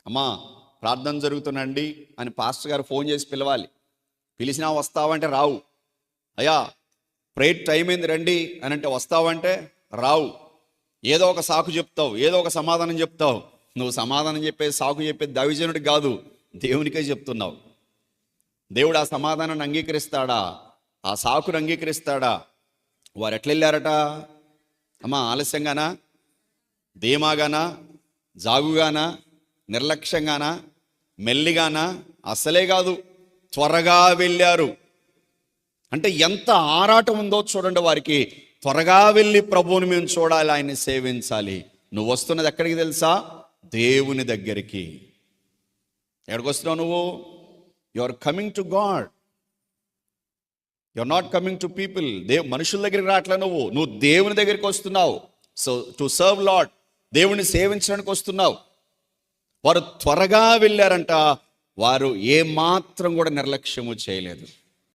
అమ్మా ప్రార్థన జరుగుతుందండి అని పాస్టర్ గారు ఫోన్ చేసి పిలవాలి. పిలిచినా వస్తావంటే రావు. అయ్యా ప్రేయర్ టైం అయింది రండి అని అంటే వస్తావంటే రావు. ఏదో ఒక సాకు చెప్తావు, ఏదో ఒక సమాధానం చెప్తావు. నువ్వు సమాధానం చెప్పేది, సాకు చెప్పేది దైవజనుడికి కాదు, దేవునికే చెప్తున్నావు. దేవుడు ఆ సమాధానాన్ని అంగీకరిస్తాడా? ఆ సాకును అంగీకరిస్తాడా? వారు ఎట్లా వెళ్ళారట అమ్మా? ఆలస్యంగానా, ధీమాగానా, జాగుగానా, నిర్లక్ష్యంగానా, మెల్లిగానా? అసలే కాదు, త్వరగా వెళ్ళారు. అంటే ఎంత ఆరాటం ఉందో చూడండి వారికి. త్వరగా వెళ్ళి ప్రభువుని మేము చూడాలి, ఆయన్ని సేవించాలి. నువ్వు వస్తున్నది ఎక్కడికి తెలుసా? దేవుని దగ్గరికి. ఎక్కడికి వస్తున్నావు నువ్వు? You are coming to God, you are not coming to people. మనుషుల దగ్గరికి రావట్లే, నువ్వు దేవుని దగ్గరికి వస్తున్నావు. సో టు సర్వ్ లార్డ్, దేవుని సేవించడానికి వస్తున్నావు. వారు త్వరగా వెళ్ళారంట. వారు ఏమాత్రం కూడా నిర్లక్ష్యము చేయలేదు.